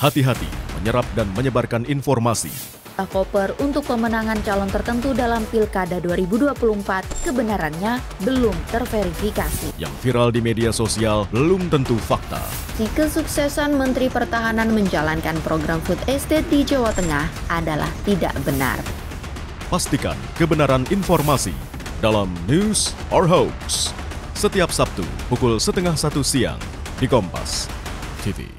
Hati-hati menyerap dan menyebarkan informasi. Koper untuk pemenangan calon tertentu dalam Pilkada 2024 kebenarannya belum terverifikasi. Yang viral di media sosial belum tentu fakta. Si kesuksesan Menteri Pertahanan menjalankan program food estate di Jawa Tengah adalah tidak benar. Pastikan kebenaran informasi dalam News or Hoax. Setiap Sabtu pukul 12:30 siang di Kompas TV.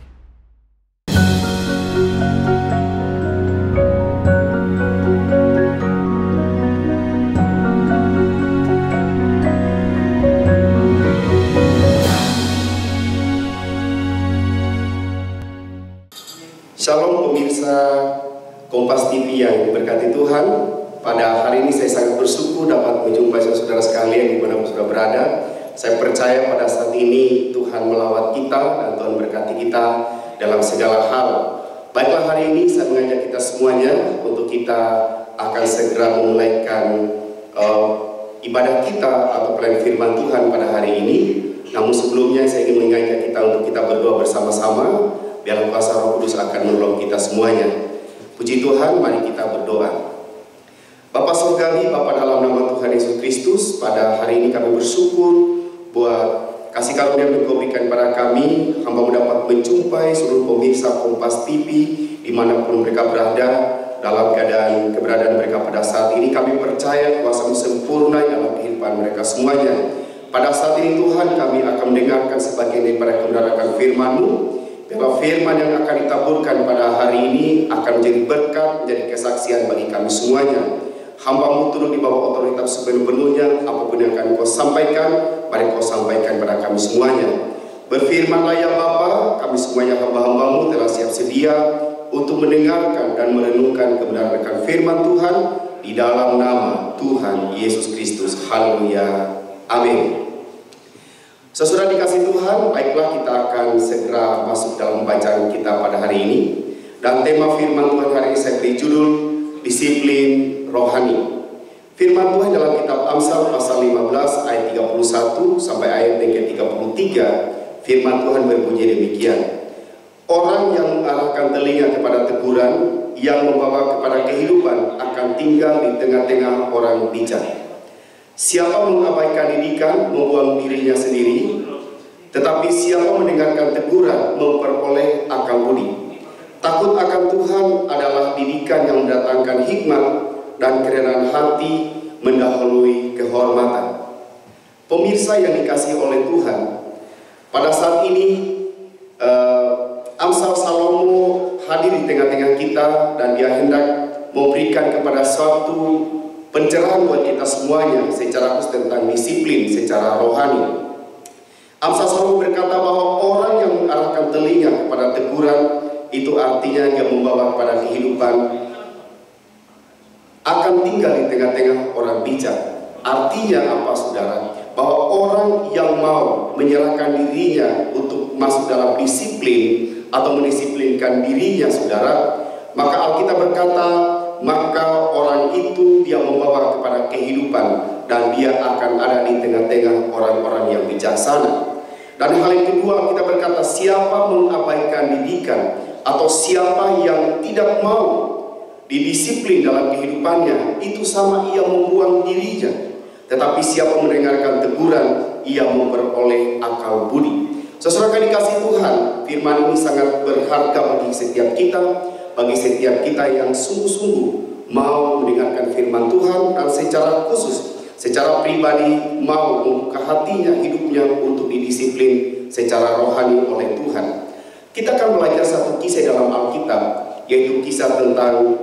Shalom pemirsa Kompas TV yang diberkati Tuhan. Pada hari ini saya sangat bersyukur dapat menjumpai saudara sekalian di mana saudara berada. Saya percaya pada saat ini Tuhan melawat kita dan Tuhan berkati kita dalam segala hal. Baiklah, hari ini saya mengajak kita semuanya untuk kita akan segera memulaikan ibadah kita atau pelayanan firman Tuhan pada hari ini. Namun sebelumnya saya ingin mengajak kita untuk kita berdoa bersama-sama. Biar kuasa Roh Kudus akan menolong kita semuanya. Puji Tuhan, mari kita berdoa. Bapa Surgawi, Bapa dalam nama Tuhan Yesus Kristus, pada hari ini kami bersyukur buat kasih karunia yang Engkau berikan kepada kami. Hamba dapat menjumpai seluruh pemirsa Kompas TV dimanapun mereka berada, dalam keberadaan mereka pada saat ini. Kami percaya kuasa-Mu sempurna dalam kehidupan mereka semuanya. Pada saat ini Tuhan, kami akan mendengarkan sebagian daripada kebenaran firman-Mu. Biarlah firman yang akan ditaburkan pada hari ini akan menjadi berkat, menjadi kesaksian bagi kami semuanya. Hamba-Mu turut di bawah otoritas sepenuh-penuhnya. Apapun yang akan Kau sampaikan, mari Kau sampaikan pada kami semuanya. Berfirmanlah ya Bapa, kami semuanya hamba-hamba-Mu telah siap sedia untuk mendengarkan dan merenungkan kebenaran akan firman Tuhan di dalam nama Tuhan Yesus Kristus. Haleluya. Amin. Saudara dikasih Tuhan, baiklah kita akan segera masuk dalam bacaan kita pada hari ini. Dan tema firman Tuhan hari ini saya beri judul Disiplin Rohani. Firman Tuhan dalam kitab Amsal pasal 15 ayat 31 sampai ayat yang ke-33. Firman Tuhan berbunyi demikian. Orang yang mengarahkan telinga kepada teguran, yang membawa kepada kehidupan, akan tinggal di tengah-tengah orang bijak. Siapa mengabaikan didikan membuang dirinya sendiri, tetapi siapa mendengarkan teguran memperoleh akal budi. Takut akan Tuhan adalah didikan yang mendatangkan hikmat, dan kerelaan hati mendahului kehormatan. Pemirsa yang dikasihi oleh Tuhan, pada saat ini Amsal Salomo hadir di tengah-tengah kita, dan dia hendak memberikan kepada suatu pencerahan buat kita semuanya secara khusus tentang disiplin secara rohani. Amsal Salomo berkata bahwa orang yang mengarahkan telinga kepada teguran itu artinya dia membawa kepada kehidupan, akan tinggal di tengah-tengah orang bijak. Artinya apa saudara? Bahwa orang yang mau menyerahkan dirinya untuk masuk dalam disiplin atau mendisiplinkan dirinya saudara, maka Alkitab berkata maka orang itu dia membawa kepada kehidupan, dan dia akan ada di tengah-tengah orang-orang yang bijaksana. Dan hal yang kedua kita berkata, siapa mengabaikan didikan atau siapa yang tidak mau didisiplin dalam kehidupannya, itu sama ia membuang dirinya. Tetapi siapa mendengarkan teguran, ia memperoleh akal budi. Saudara dikasih Tuhan, firman ini sangat berharga bagi setiap kita. Bagi setiap kita yang sungguh-sungguh mau mendengarkan firman Tuhan, dan secara khusus, secara pribadi mau membuka hatinya, hidupnya untuk didisiplin secara rohani oleh Tuhan. Kita akan belajar satu kisah dalam Alkitab, yaitu kisah tentang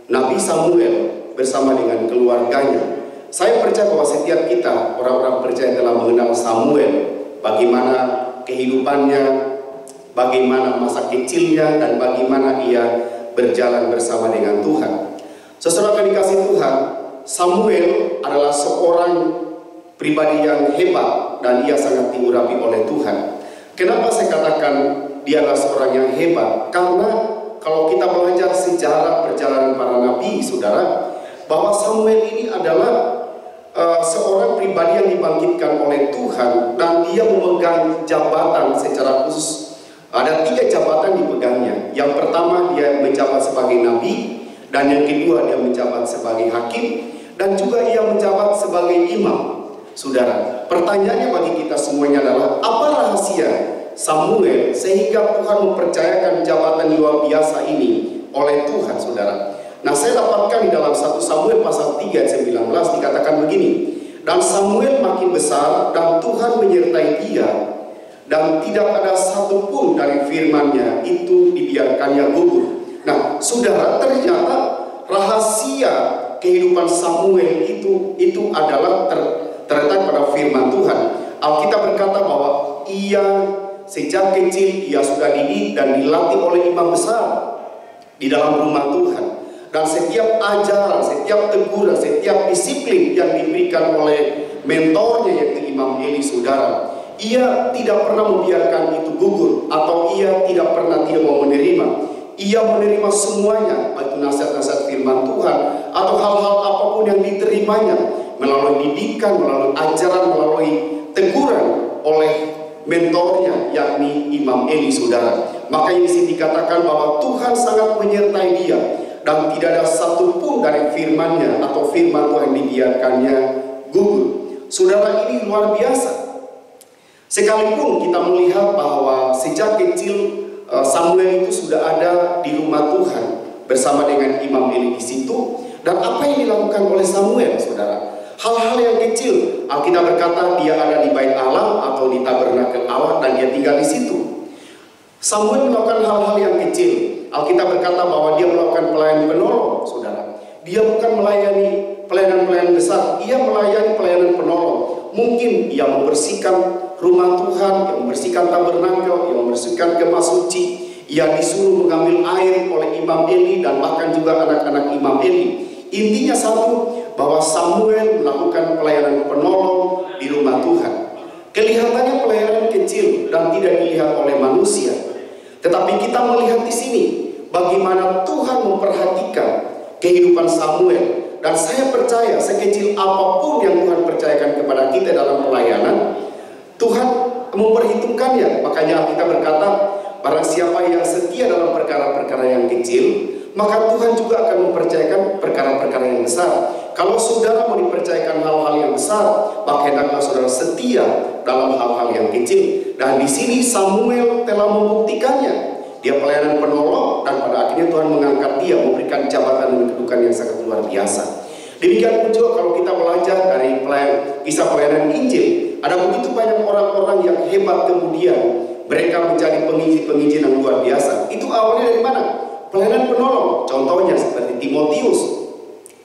Nabi Samuel bersama dengan keluarganya. Saya percaya bahwa setiap kita, orang-orang percaya telah mengenal Samuel, bagaimana kehidupannya, bagaimana masa kecilnya, dan bagaimana ia berjalan bersama dengan Tuhan. Saudara akan dikasih Tuhan, Samuel adalah seorang pribadi yang hebat, dan ia sangat diurapi oleh Tuhan. Kenapa saya katakan dia adalah seorang yang hebat? Karena kalau kita belajar sejarah perjalanan para nabi, saudara, bahwa Samuel ini adalah seorang pribadi yang dibangkitkan oleh Tuhan, dan dia memegang jabatan secara khusus. Ada 3 jabatan dipegangnya. Yang pertama menjabat sebagai nabi, dan yang kedua dia menjabat sebagai hakim, dan juga ia menjabat sebagai imam. Saudara, pertanyaannya bagi kita semuanya adalah, apa rahasia Samuel sehingga Tuhan mempercayakan jabatan luar biasa ini oleh Tuhan, saudara? Nah, saya dapatkan di dalam 1 Samuel pasal 3 ayat 19 dikatakan begini, dan Samuel makin besar dan Tuhan menyertai dia, dan tidak ada satupun dari firman-Nya itu dibiarkannya gugur. Nah, saudara, ternyata rahasia kehidupan Samuel itu adalah terletak pada firman Tuhan. Alkitab berkata bahwa ia sejak kecil ia sudah dididik dan dilatih oleh imam besar di dalam rumah Tuhan. Dan setiap ajaran, setiap teguran, setiap disiplin yang diberikan oleh mentornya yaitu Imam Eli, saudara, ia tidak pernah membiarkan itu gugur, atau ia tidak pernah tidak mau menerima. Ia menerima semuanya, baik nasihat-nasihat firman Tuhan atau hal-hal apapun yang diterimanya melalui didikan, melalui ajaran, melalui teguran oleh mentornya yakni Imam Eli, saudara. Maka ini dikatakan bahwa Tuhan sangat menyertai dia dan tidak ada satupun dari firman-Nya atau firman Tuhan dibiarkannya gugur. Saudara, ini luar biasa. Sekalipun kita melihat bahwa sejak kecil Samuel itu sudah ada di rumah Tuhan bersama dengan Imam Eli di situ, dan apa yang dilakukan oleh Samuel, saudara? Hal-hal yang kecil. Alkitab berkata dia ada di bait Allah atau di tabernakel Allah dan dia tinggal di situ. Samuel melakukan hal-hal yang kecil. Alkitab berkata bahwa dia melakukan pelayanan penolong, saudara. Dia bukan melayani pelayanan-pelayanan besar, ia melayani pelayanan penolong. Mungkin ia membersihkan rumah Tuhan, ia membersihkan tabernakel, ia membersihkan kemah suci, ia disuruh mengambil air oleh Imam Eli dan bahkan juga anak-anak Imam Eli. Intinya satu, bahwa Samuel melakukan pelayanan penolong di rumah Tuhan. Kelihatannya pelayanan kecil dan tidak dilihat oleh manusia. Tetapi kita melihat di sini bagaimana Tuhan memperhatikan kehidupan Samuel. Dan saya percaya sekecil apapun yang Tuhan percayakan kepada kita dalam pelayanan, Tuhan memperhitungkannya. Makanya kita berkata, barang siapa yang setia dalam perkara-perkara yang kecil, maka Tuhan juga akan mempercayakan perkara-perkara yang besar. Kalau saudara mau dipercayakan hal-hal yang besar, maka hendaklah saudara setia dalam hal-hal yang kecil. Dan di sini Samuel telah membuktikannya. Dia pelayanan penolong dan pada akhirnya Tuhan mengangkat dia, memberikan jabatan dan kedudukan yang sangat luar biasa. Demikian pun juga kalau kita belajar dari kisah pelayanan Injil, ada begitu banyak orang-orang yang hebat kemudian mereka menjadi penginjil-penginjil yang luar biasa. Itu awalnya dari mana? Pelayanan penolong. Contohnya seperti Timotius,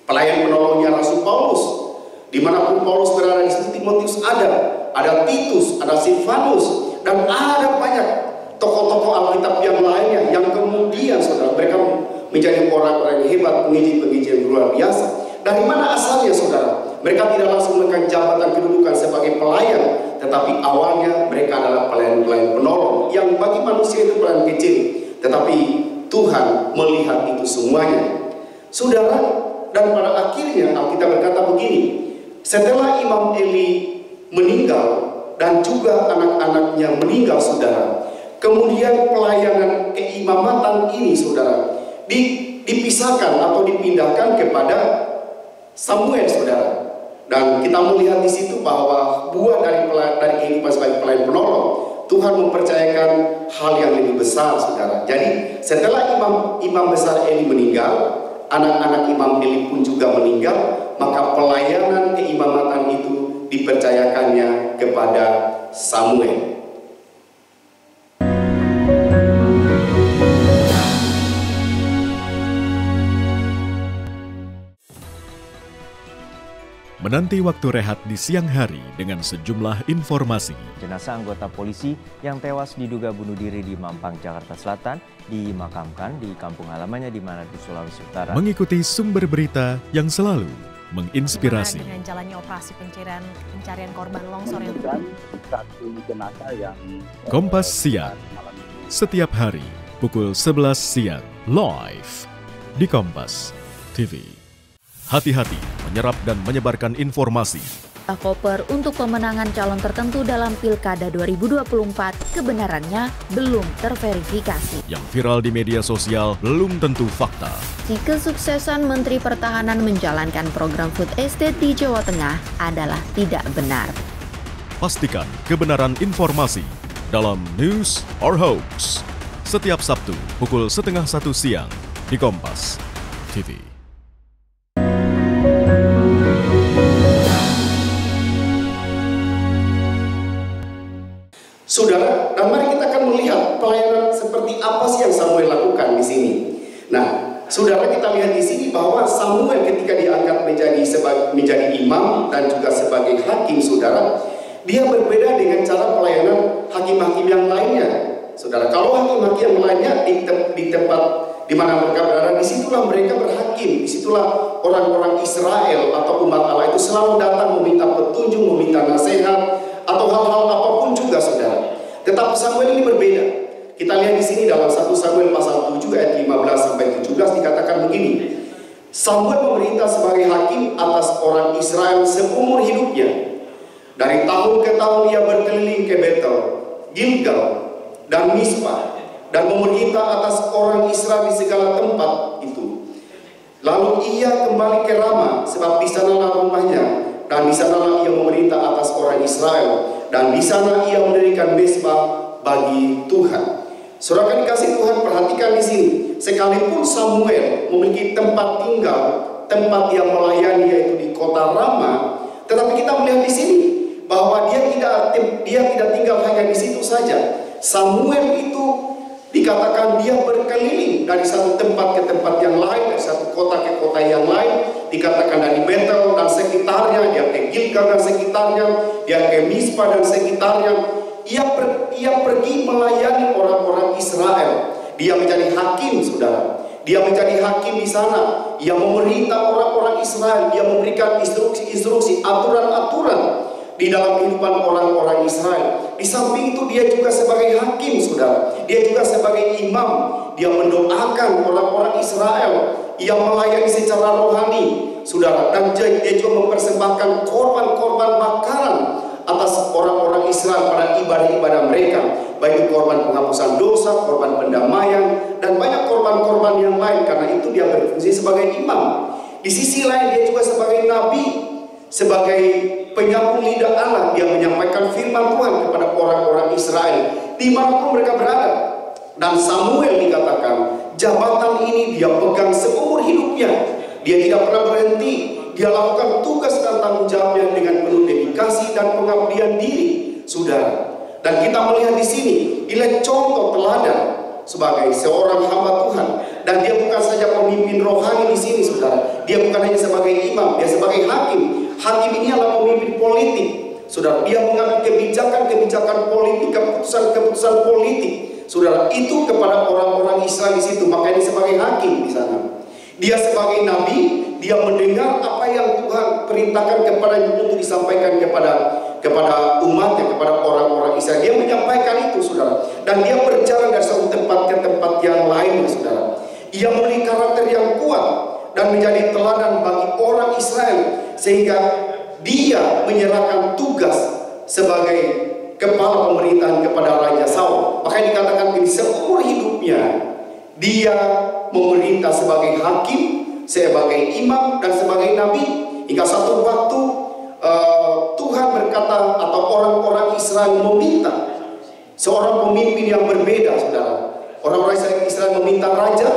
pelayan penolongnya Rasul Paulus. Dimanapun Paulus berada di situ, Timotius ada Titus, ada Silvanus, dan ada banyak tokoh-tokoh Alkitab yang lainnya yang kemudian saudara mereka menjadi orang-orang yang hebat, penginjil-penginjil yang luar biasa. Dari mana asalnya, saudara? Mereka tidak langsung menekan jabatan kedudukan sebagai pelayan, tetapi awalnya mereka adalah pelayan-pelayan penolong yang bagi manusia itu pelayan kecil, tetapi Tuhan melihat itu semuanya, saudara. Dan pada akhirnya Alkitab berkata begini, setelah Imam Eli meninggal dan juga anak-anaknya meninggal, saudara, kemudian pelayanan keimamatan ini, saudara, dipisahkan atau dipindahkan kepada Samuel, saudara. Dan kita melihat di situ bahwa buah dari kehidupan sebagai pelayan penolong, Tuhan mempercayakan hal yang lebih besar, saudara. Jadi setelah imam besar Eli meninggal, anak-anak Imam Eli pun juga meninggal, maka pelayanan keimamatan itu dipercayakannya kepada Samuel. Menanti waktu rehat di siang hari dengan sejumlah informasi. Jenazah anggota polisi yang tewas diduga bunuh diri di Mampang, Jakarta Selatan dimakamkan di kampung halamannya di Manado, Sulawesi Utara. Mengikuti sumber berita yang selalu menginspirasi. Dengan jalannya operasi pencarian korban longsor yang satu jenazah yang Kompas Siang setiap hari pukul 11 siang live di Kompas TV. Hati-hati menyerap dan menyebarkan informasi koper untuk pemenangan calon tertentu dalam Pilkada 2024 kebenarannya belum terverifikasi. Yang viral di media sosial belum tentu fakta. Si kesuksesan Menteri Pertahanan menjalankan program food estate di Jawa Tengah adalah tidak benar. Pastikan kebenaran informasi dalam News or Hoax. Setiap Sabtu pukul 12:30 siang di Kompas TV. Saudara, dan mari kita akan melihat pelayanan seperti apa sih yang Samuel lakukan di sini. Nah, saudara, kita lihat di sini bahwa Samuel ketika diangkat menjadi imam dan juga sebagai hakim, saudara, dia berbeda dengan cara pelayanan hakim-hakim yang lainnya. Saudara, kalau hakim-hakim yang lainnya di tempat di mana mereka berada, disitulah mereka berhakim, disitulah orang-orang Israel atau umat Allah itu selalu datang meminta petunjuk, meminta nasihat, atau hal-hal apapun juga, saudara. Tetapi Samuel ini berbeda. Kita lihat di sini dalam 1 Samuel pasal 7 ayat 15 sampai 17 dikatakan begini. Samuel memerintah sebagai hakim atas orang Israel seumur hidupnya. Dari tahun ke tahun ia berkeliling ke Betel, Gilgal, dan Mispa, dan memerintah atas orang Israel di segala tempat itu. Lalu ia kembali ke Rama, sebab di sanalah rumahnya. Dan di sanalah ia memerintah atas orang Israel, dan di sana ia mendirikan mezbah bagi Tuhan. Saudara dikasih Tuhan, perhatikan di sini. Sekalipun Samuel memiliki tempat tinggal, tempat yang melayani yaitu di kota Rama, tetapi kita melihat di sini bahwa dia tidak tinggal hanya di situ saja. Samuel itu dikatakan dia berkeliling dari satu tempat ke tempat yang lain, dari satu kota ke kota yang lain. Dikatakan dari Betel dan sekitarnya, dia ke Gilgal dan sekitarnya, dia ke Mispa dan sekitarnya. Ia pergi melayani orang-orang Israel. Dia menjadi hakim, saudara. Dia menjadi hakim di sana. Ia memerintah orang-orang Israel. Dia memberikan instruksi-instruksi, aturan-aturan di dalam kehidupan orang-orang Israel. Di samping itu dia juga sebagai hakim, saudara. Dia juga sebagai imam. Dia mendoakan orang-orang Israel. Ia melayani secara rohani, saudara. Dan dia juga mempersembahkan korban-korban bakaran atas orang-orang Israel pada ibadah-ibadah mereka. Baik korban penghapusan dosa, korban pendamaian, dan banyak korban-korban yang lain. Karena itu dia berfungsi sebagai imam. Di sisi lain dia juga sebagai nabi, sebagai penyambung lidah Allah. Dia menyampaikan firman Tuhan kepada orang-orang Israel dimanapun mereka berada. Dan Samuel dikatakan jabatan ini dia pegang seumur hidupnya. Dia tidak pernah berhenti. Dia lakukan tugas dan tanggung jawabnya dengan penuh dedikasi dan pengabdian diri, saudara. Dan kita melihat di sini dia contoh teladan sebagai seorang hamba Tuhan. Dan dia bukan saja pemimpin rohani di sini, saudara. Dia bukan hanya sebagai imam, dia sebagai hakim. Hakim ini adalah pemimpin politik, saudara. Dia mengambil kebijakan-kebijakan politik, keputusan-keputusan politik, saudara. Itu kepada orang-orang Israel di situ. Makanya dia sebagai hakim di sana. Dia sebagai nabi, dia mendengar apa yang Tuhan perintahkan kepadanya untuk disampaikan kepada umatnya, kepada orang-orang Israel. Dia menyampaikan itu, saudara. Dan dia berjalan dari satu tempat ke tempat yang lain, saudara. Ia memiliki karakter yang kuat dan menjadi teladan bagi orang Israel, sehingga dia menyerahkan tugas sebagai kepala pemerintahan kepada Raja Saul. Makanya dikatakan di seumur hidupnya dia memerintah sebagai hakim, sebagai imam, dan sebagai nabi. Hingga satu waktu Tuhan berkata, atau orang-orang Israel meminta seorang pemimpin yang berbeda, saudara. Orang-orang Israel meminta raja,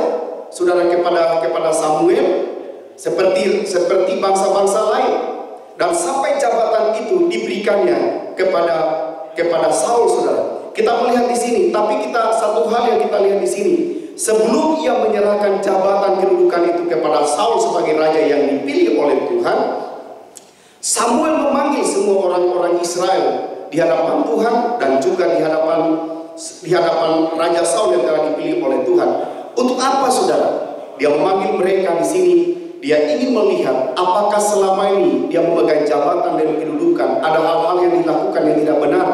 saudara, kepada Samuel, seperti bangsa-bangsa lain. Dan sampai jabatan itu diberikannya kepada Saul, saudara. Kita melihat di sini, tapi satu hal yang kita lihat di sini. Sebelum ia menyerahkan jabatan kedudukan itu kepada Saul sebagai raja yang dipilih oleh Tuhan, Samuel memanggil semua orang-orang Israel di hadapan Tuhan dan juga di hadapan Raja Saul yang telah dipilih oleh Tuhan. Untuk apa, saudara? Dia memanggil mereka di sini. Dia ingin melihat apakah selama ini dia memegang jabatan dan kedudukan ada hal-hal yang dilakukan yang tidak benar,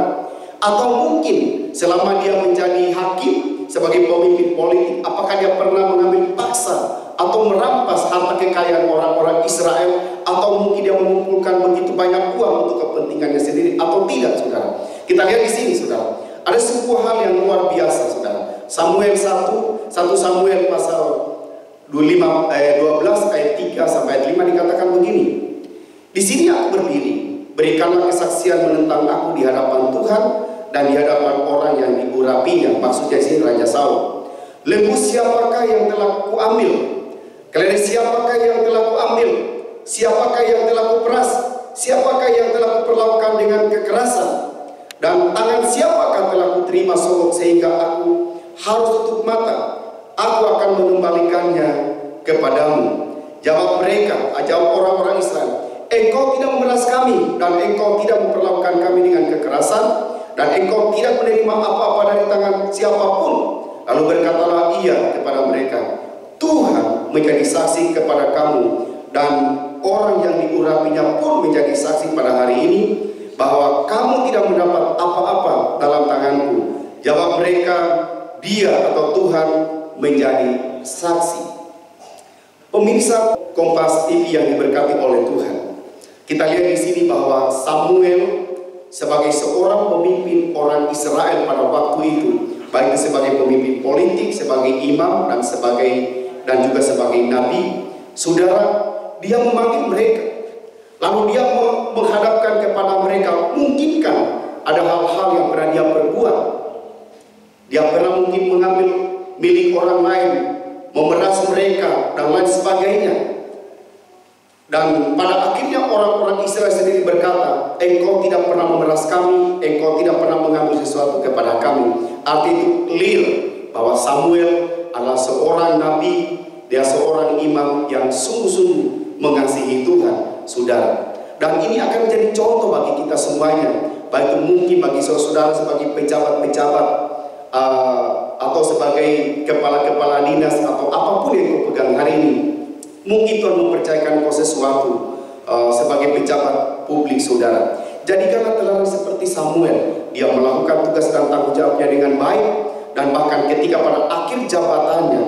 atau mungkin selama dia menjadi hakim sebagai pemimpin politik, apakah dia pernah mengambil paksa atau merampas harta kekayaan orang-orang Israel, atau mungkin dia mengumpulkan begitu banyak uang untuk kepentingannya sendiri atau tidak, saudara. Kita lihat di sini, saudara. Ada sebuah hal yang luar biasa, saudara. Samuel 1 Samuel pasal 12 ayat 3 sampai ayat 5 dikatakan begini. Di sini aku berdiri, berikanlah kesaksian menentang aku di hadapan Tuhan dan di hadapan orang yang diurapinya. Maksudnya di sini Raja Saul. Lembu siapakah yang telah kuambil? Keledai siapakah yang telah kuambil? Siapakah yang telah kuperas? Siapakah yang telah kuperlakukan dengan kekerasan? Dan tangan siapakah telah kuterima sogok sehingga aku harus tutup mata? Aku akan mengembalikannya kepadamu. Jawab mereka, jawab orang-orang Israel, engkau tidak memeras kami dan engkau tidak memperlakukan kami dengan kekerasan dan engkau tidak menerima apa-apa dari tangan siapapun. Lalu berkatalah ia kepada mereka, Tuhan menjadi saksi kepada kamu dan orang yang diurapinya pun menjadi saksi pada hari ini bahwa kamu tidak mendapat apa-apa dalam tanganku. Jawab mereka, dia atau Tuhan menjadi saksi. Pemirsa Kompas TV yang diberkati oleh Tuhan, kita lihat di sini bahwa Samuel sebagai seorang pemimpin orang Israel pada waktu itu, baik sebagai pemimpin politik, sebagai imam dan juga sebagai nabi, saudara, dia memanggil mereka. Lalu dia menghadapkan kepada mereka, mungkinkah ada hal-hal yang pernah dia perbuat? Dia pernah mungkin mengambil milik orang lain, memeras mereka, dan lain sebagainya. Dan pada akhirnya orang-orang Israel sendiri berkata, engkau tidak pernah memeras kami, engkau tidak pernah mengambil sesuatu kepada kami. Arti itu clear bahwa Samuel adalah seorang nabi, dia seorang imam yang sungguh-sungguh mengasihi Tuhan, saudara. Dan ini akan menjadi contoh bagi kita semuanya, baik itu mungkin bagi saudara sebagai pejabat-pejabat atau sebagai kepala-kepala dinas atau apapun yang kau pegang hari ini. Mungkin Tuhan mempercayakan kau sesuatu sebagai pejabat publik, saudara. Jadikanlah teladan seperti Samuel. Dia melakukan tugas dan tanggung jawabnya dengan baik, dan bahkan ketika pada akhir jabatannya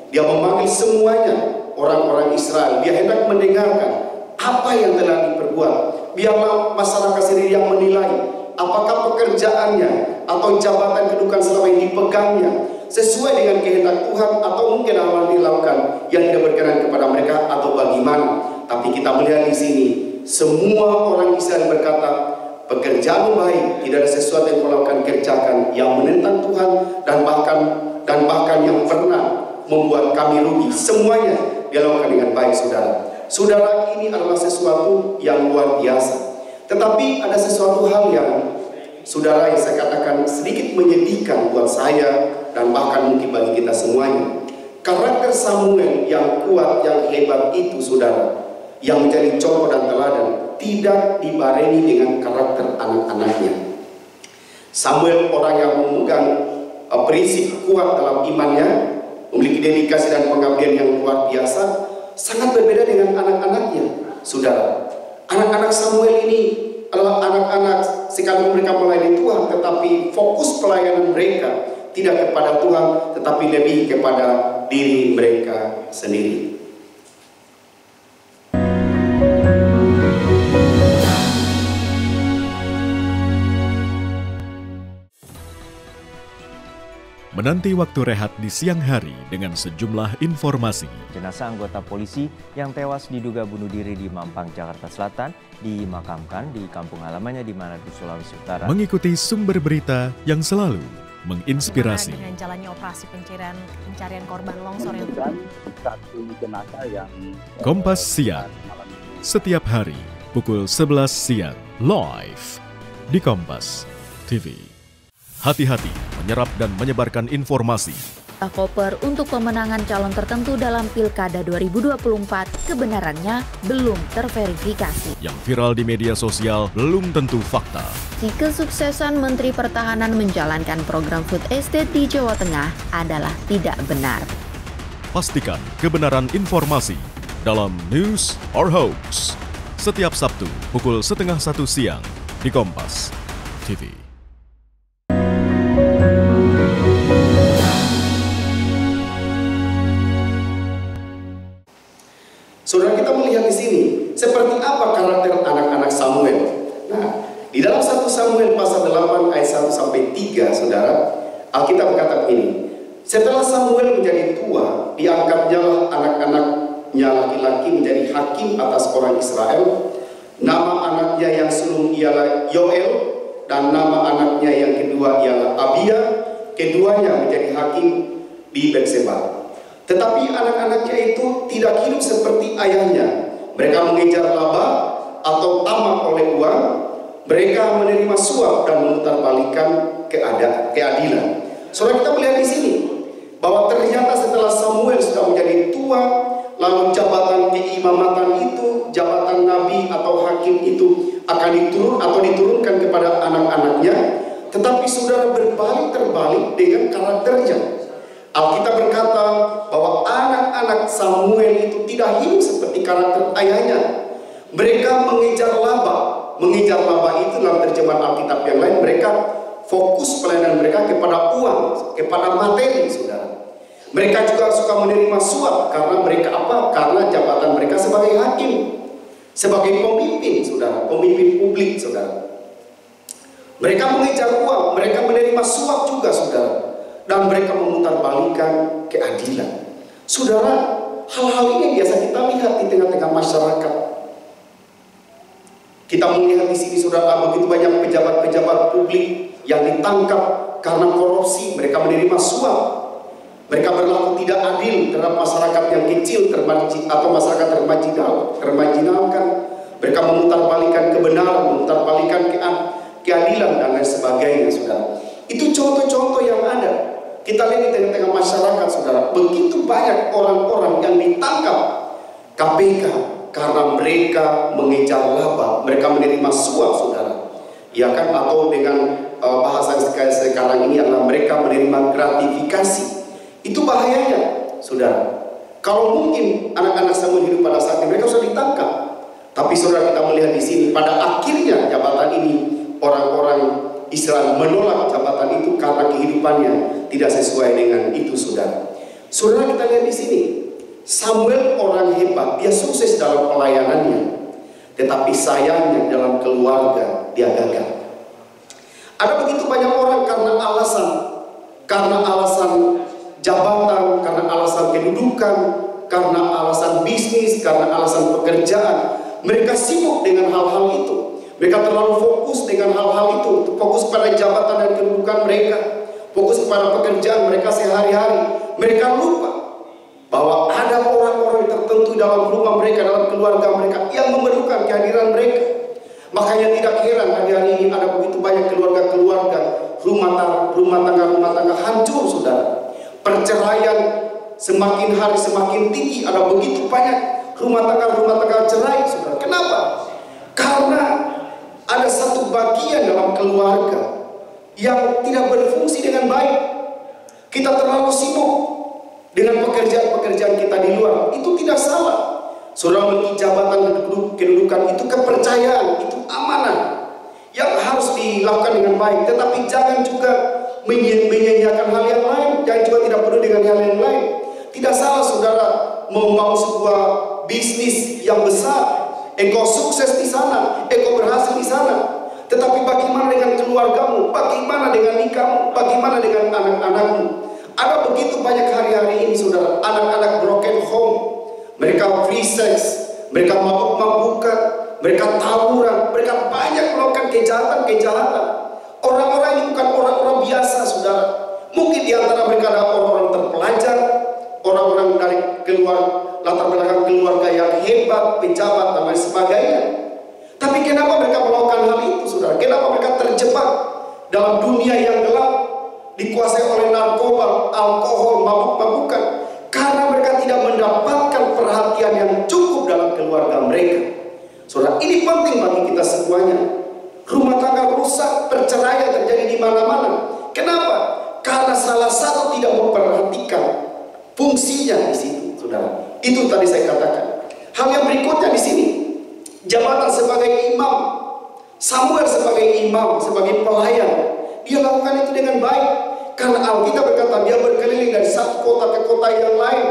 dia memanggil semuanya orang-orang Israel. Dia hendak mendengarkan apa yang telah diperbuat. Biarlah masyarakat sendiri yang menilai apakah pekerjaannya atau jabatan kedudukan selama ini dipegangnya sesuai dengan kehendak Tuhan, atau mungkin hal yang dilakukan yang tidak berkenan kepada mereka, atau bagaimana. Tapi kita melihat di sini semua orang Israel berkata, pekerjaan baik, tidak ada sesuatu yang melakukan kerjakan yang menentang Tuhan dan bahkan yang pernah membuat kami rugi. Semuanya dia lakukan dengan baik, saudara. Saudara, ini adalah sesuatu yang luar biasa. Tetapi ada sesuatu hal yang, saudara, yang saya katakan sedikit menyedihkan buat saya dan bahkan mungkin bagi kita semuanya. Karakter Samuel yang kuat, yang hebat itu, saudara, yang menjadi contoh dan teladan, tidak dibarengi dengan karakter anak-anaknya. Samuel orang yang memegang prinsip kuat dalam imannya, memiliki dedikasi dan pengabdian yang luar biasa, sangat berbeda dengan anak-anaknya, saudara. Anak-anak Samuel ini adalah anak-anak sekalipun mereka melayani Tuhan, tetapi fokus pelayanan mereka tidak kepada Tuhan, tetapi lebih kepada diri mereka sendiri. Menanti waktu rehat di siang hari dengan sejumlah informasi. Jenazah anggota polisi yang tewas diduga bunuh diri di Mampang, Jakarta Selatan dimakamkan di kampung halamannya di Manado, Sulawesi Utara. Mengikuti sumber berita yang selalu menginspirasi. Dengan jalannya operasi pencarian korban longsor yang dan satu jenazah yang Kompas Siang, setiap hari pukul 11 siang, live di Kompas TV. Hati-hati menyerap dan menyebarkan informasi. Koper untuk pemenangan calon tertentu dalam Pilkada 2024 kebenarannya belum terverifikasi. Yang viral di media sosial belum tentu fakta. Si kesuksesan Menteri Pertahanan menjalankan program food estate di Jawa Tengah adalah tidak benar. Pastikan kebenaran informasi dalam News or Hoax. Setiap Sabtu pukul 12:30 siang di Kompas TV. Saudara, kita melihat di sini seperti apa karakter anak-anak Samuel. Nah, Di dalam 1 Samuel pasal 8 ayat 1 sampai 3, saudara, Alkitab berkata ini, setelah Samuel menjadi tua, diangkatnya anak-anaknya laki-laki menjadi hakim atas orang Israel. Nama anaknya yang sulung ialah Yoel, dan nama anaknya yang kedua ialah Abia. Keduanya menjadi hakim di Betseba. Tetapi anak-anaknya itu tidak hidup seperti ayahnya. Mereka mengejar laba atau tamak oleh uang. Mereka menerima suap dan memutarbalikkan keadilan. Saudara, kita melihat di sini bahwa ternyata setelah Samuel sudah menjadi tua, lalu jabatan keimamatan itu, jabatan nabi atau hakim itu akan diturunkan kepada anak-anaknya. Tetapi saudara, terbalik dengan karakternya. Alkitab berkata bahwa anak-anak Samuel itu tidak hidup seperti karakter ayahnya. Mereka mengejar laba. Mengejar laba itu dalam terjemahan Alkitab yang lain, mereka fokus pelayanan mereka kepada uang, kepada materi, saudara. Mereka juga suka menerima suap karena mereka apa? Karena jabatan mereka sebagai hakim, sebagai pemimpin, saudara, pemimpin publik, saudara. Mereka mengejar uang, mereka menerima suap juga, saudara, dan mereka memutarbalikkan keadilan. Saudara, hal-hal ini biasa kita lihat di tengah-tengah masyarakat. Kita melihat di sini, saudara, begitu banyak pejabat-pejabat publik yang ditangkap karena korupsi, mereka menerima suap. Mereka berlaku tidak adil terhadap masyarakat yang kecil atau masyarakat termarginalkan. Mereka memutarbalikkan kebenaran, memutarbalikkan keadilan dan lain sebagainya, saudara. Itu contoh-contoh yang ada. Kita lihat di tengah-tengah masyarakat, saudara, begitu banyak orang-orang yang ditangkap KPK karena mereka mengejar laba, mereka menerima suap, saudara. Ya kan, atau dengan bahasa sekarang ini adalah mereka menerima gratifikasi. Itu bahayanya, saudara. Kalau mungkin anak-anak Samuel hidup pada saat mereka sudah ditangkap, tapi saudara, kita melihat di sini pada akhirnya jabatan ini orang-orang Israel menolak jabatan itu karena kehidupannya tidak sesuai dengan itu, saudara. Saudara, kita lihat di sini Samuel orang hebat, dia sukses dalam pelayanannya, tetapi sayangnya dalam keluarga dia gagal. Ada begitu banyak orang karena alasan jabatan, karena alasan kedudukan, karena alasan bisnis, karena alasan pekerjaan, mereka sibuk dengan hal-hal itu. Mereka terlalu fokus dengan hal-hal itu, fokus pada jabatan dan kedudukan mereka, fokus pada pekerjaan mereka sehari-hari. Mereka lupa bahwa ada orang-orang tertentu dalam rumah mereka, dalam keluarga mereka yang memerlukan kehadiran mereka. Makanya tidak heran hari-hari ini ada begitu banyak keluarga-keluarga, rumah tangga hancur, saudara. Perceraian semakin hari semakin tinggi, ada begitu banyak rumah tangga cerai, saudara. Kenapa? Karena ada satu bagian dalam keluarga yang tidak berfungsi dengan baik. Kita terlalu sibuk dengan pekerjaan-pekerjaan kita di luar. Itu tidak salah. Saudara, memiliki jabatan dan kedudukan itu kepercayaan, itu amanah yang harus dilakukan dengan baik. Tetapi jangan juga menyanyiakan hal yang lain. Jangan juga tidak peduli dengan hal yang lain. Tidak salah, saudara, membangun sebuah bisnis yang besar. Engkau sukses di sana, engkau berhasil di sana. Tetapi bagaimana dengan keluargamu? Bagaimana dengan nikahmu? Bagaimana dengan anak-anakmu? Ada begitu banyak hari-hari ini, saudara, anak-anak broken home. Mereka free sex, mereka mabuk-mabukan, mereka tawuran, mereka banyak melakukan kejahatan-kejahatan. Orang-orang ini bukan orang-orang biasa, saudara. Mungkin di antara mereka ada orang-orang terpelajar, orang-orang dari latar belakang keluarga yang hebat, pejabat dan lain sebagainya. Tapi kenapa mereka melakukan hal itu, saudara? Kenapa mereka terjebak dalam dunia yang gelap, dikuasai oleh narkoba, alkohol, mabuk-mabukan? Karena mereka tidak mendapatkan perhatian yang cukup dalam keluarga mereka. Saudara, ini penting bagi kita semuanya. Rumah tangga rusak, perceraian terjadi di mana-mana. Kenapa? Karena salah satu tidak memperhatikan fungsinya di situ, saudara. Itu tadi saya katakan. Hal yang berikutnya di sini, jabatan sebagai imam. Samuel sebagai imam, sebagai pelayan, dia lakukan itu dengan baik. Karena Alkitab berkata dia berkeliling dari satu kota ke kota yang lain.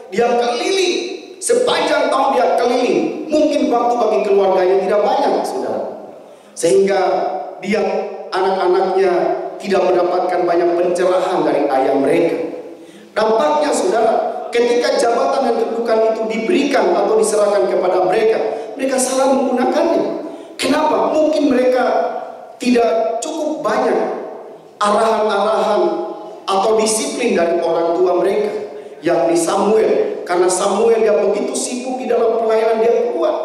Dia keliling sepanjang tahun, dia keliling. Mungkin waktu bagi keluarganya tidak banyak, saudara. sehingga dia anak-anaknya tidak mendapatkan banyak pencerahan dari ayah mereka. Dampaknya saudara, ketika jabatan dan kedudukan itu diberikan atau diserahkan kepada mereka, mereka salah menggunakannya. Kenapa? Mungkin mereka tidak cukup banyak arahan-arahan atau disiplin dari orang tua mereka, yakni Samuel. Karena Samuel dia begitu sibuk di dalam pelayanan, dia kuat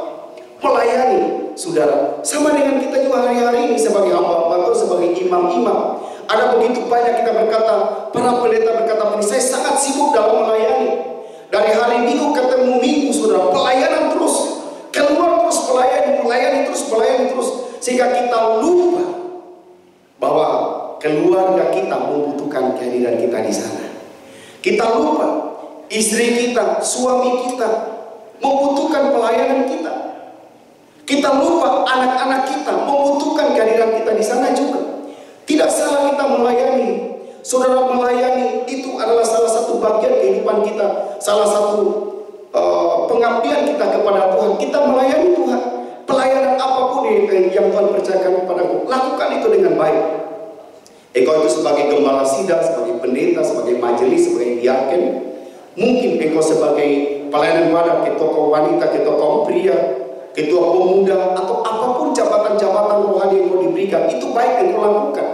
melayani, saudara. Sama dengan kita juga hari-hari ini sebagai hamba-hamba atau sebagai imam-imam. Ada begitu banyak kita berkata, para pendeta berkata, saya sangat sibuk dalam melayani. Dari hari Minggu ketemu Minggu, saudara, pelayanan terus, keluar terus melayani terus, sehingga kita lupa bahwa keluarga kita membutuhkan kehadiran kita di sana. Kita lupa istri kita, suami kita membutuhkan pelayanan kita. Kita lupa anak-anak kita membutuhkan kehadiran kita di sana juga. Tidak salah kita melayani. Saudara, melayani itu adalah salah satu bagian kehidupan kita, salah satu pengabdian kita kepada Tuhan. Kita melayani Tuhan. Pelayanan apapun yang Tuhan percayakan kepadaku, lakukan itu dengan baik. Engkau itu sebagai gembala sidang, sebagai pendeta, sebagai majelis, sebagai diaken. Mungkin engkau sebagai pelayanan wadah, ketua wanita, ketua pria, ketua pemuda, atau apapun jabatan-jabatan rohani yang kau diberikan, itu baik engkau lakukan.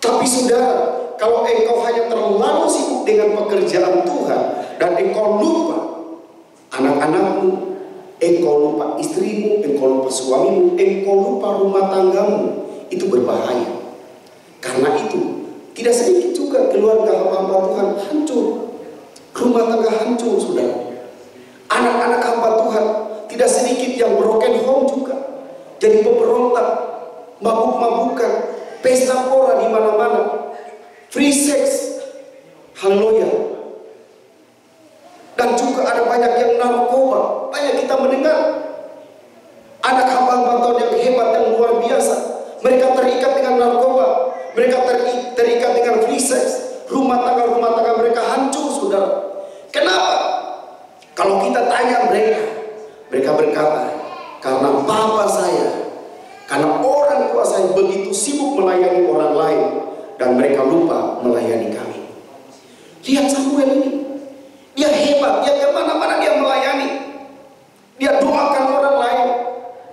Tapi saudara, kalau engkau hanya terlalu sibuk dengan pekerjaan Tuhan dan engkau lupa anak-anakmu, engkau lupa istrimu, engkau lupa suamimu, engkau lupa rumah tanggamu, itu berbahaya. Karena itu tidak sedikit juga keluarga hamba Tuhan hancur, rumah tangga hancur, saudara. Anak-anak hamba Tuhan tidak sedikit yang broken home juga, jadi pemberontak, mabuk-mabukan, pesta pora di mana-mana, free sex, haleluya. Dan juga ada banyak yang narkoba. Banyak kita mendengar anak hamba Tuhan yang hebat, yang luar biasa, mereka terikat dengan narkoba, mereka terikat dengan free sex, rumah tangga mereka hancur, saudara. Kenapa? Kalau kita tanya mereka berkata, karena papa saya, karena orang tua saya begitu sibuk melayani orang lain, dan mereka lupa melayani kami. Lihat Samuel ini, dia hebat, dia kemana-mana dia melayani, dia doakan orang lain,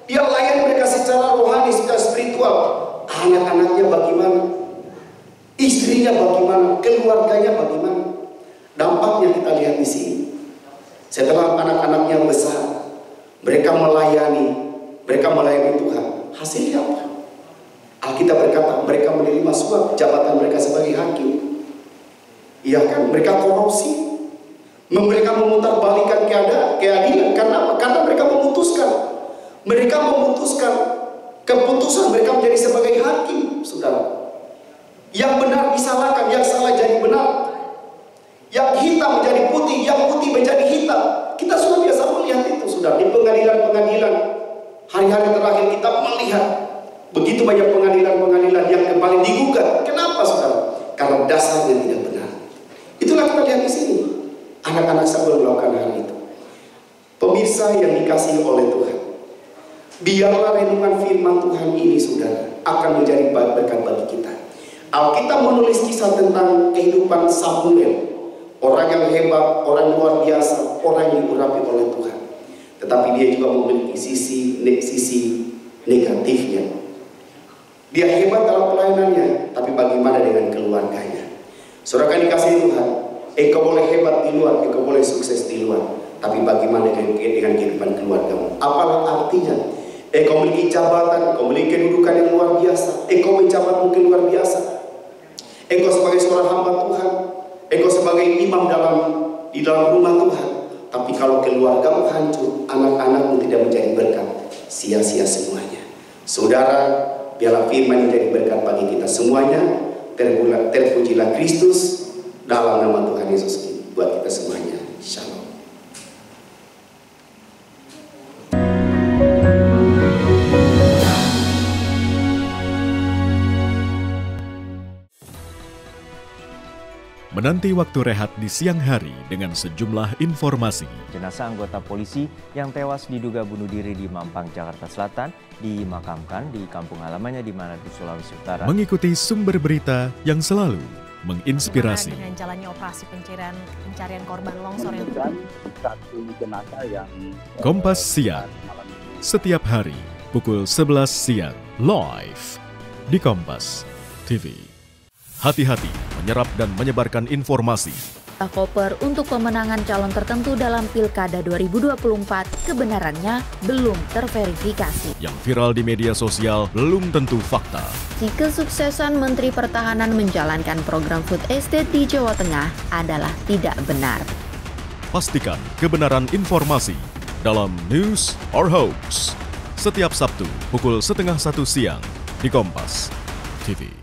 dia layani mereka secara rohani, secara spiritual. Anak-anaknya bagaimana? Istrinya bagaimana? Keluarganya bagaimana? Dampaknya kita lihat di sini. Setelah anak-anaknya besar, mereka melayani Tuhan. Hasilnya apa? Alkitab berkata mereka menerima suap jabatan mereka sebagai hakim. Iya kan? Mereka korupsi. Mereka memutarbalikkan keadilan. Karena apa? Karena mereka memutuskan keputusan mereka menjadi sebagai hakim, saudara. Yang benar disalahkan, yang salah jadi benar. Yang hitam menjadi putih, yang putih menjadi hitam. Kita sudah biasa melihat itu, saudara. Di pengadilan-pengadilan, hari-hari terakhir kita melihat begitu banyak pengadilan-pengadilan yang kembali digugat. Kenapa, saudara? Karena dasarnya tidak benar. Itulah kita lihat di sini. Anak-anak Samuel melakukan hal itu. Pemirsa yang dikasihi oleh Tuhan, biarlah renungan firman Tuhan ini, saudara, akan menjadi berkat bagi kita. Alkitab menulis kisah tentang kehidupan Samuel, orang yang hebat, orang luar biasa, orang yang diurapi oleh Tuhan. Tetapi dia juga memiliki sisi negatifnya. Dia hebat dalam pelayanannya, tapi bagaimana dengan keluarganya? Saudara yang dikasihi Tuhan, engkau boleh hebat di luar, engkau boleh sukses di luar, tapi bagaimana dengan kehidupan keluargamu? Apalah artinya? Engkau memiliki jabatan, engkau memiliki kedudukan yang luar biasa, engkau menjabat mungkin luar biasa, engkau sebagai seorang hamba Tuhan, engkau sebagai imam di dalam rumah Tuhan, tapi kalau keluargamu hancur, anak-anakmu tidak menjadi berkat, sia-sia semuanya. Saudara, biarlah firman menjadi berkat bagi kita semuanya. Terpujilah Kristus dalam nama Tuhan Yesus buat kita semuanya. Shalom. menanti waktu rehat di siang hari dengan sejumlah informasi. Jenazah anggota polisi yang tewas diduga bunuh diri di Mampang, Jakarta Selatan dimakamkan di kampung halamannya di Manado, Sulawesi Utara. Mengikuti sumber berita yang selalu menginspirasi. Dengan jalannya operasi pencarian korban longsor yang dan satu jenazah yang Kompas Siang, setiap hari pukul 11 siang, live di Kompas TV. Hati-hati menyerap dan menyebarkan informasi. Koper untuk pemenangan calon tertentu dalam Pilkada 2024 kebenarannya belum terverifikasi. Yang viral di media sosial belum tentu fakta. Si kesuksesan Menteri Pertahanan menjalankan program food estate di Jawa Tengah adalah tidak benar. Pastikan kebenaran informasi dalam News or Hoax. Setiap Sabtu pukul 12:30 siang di Kompas TV.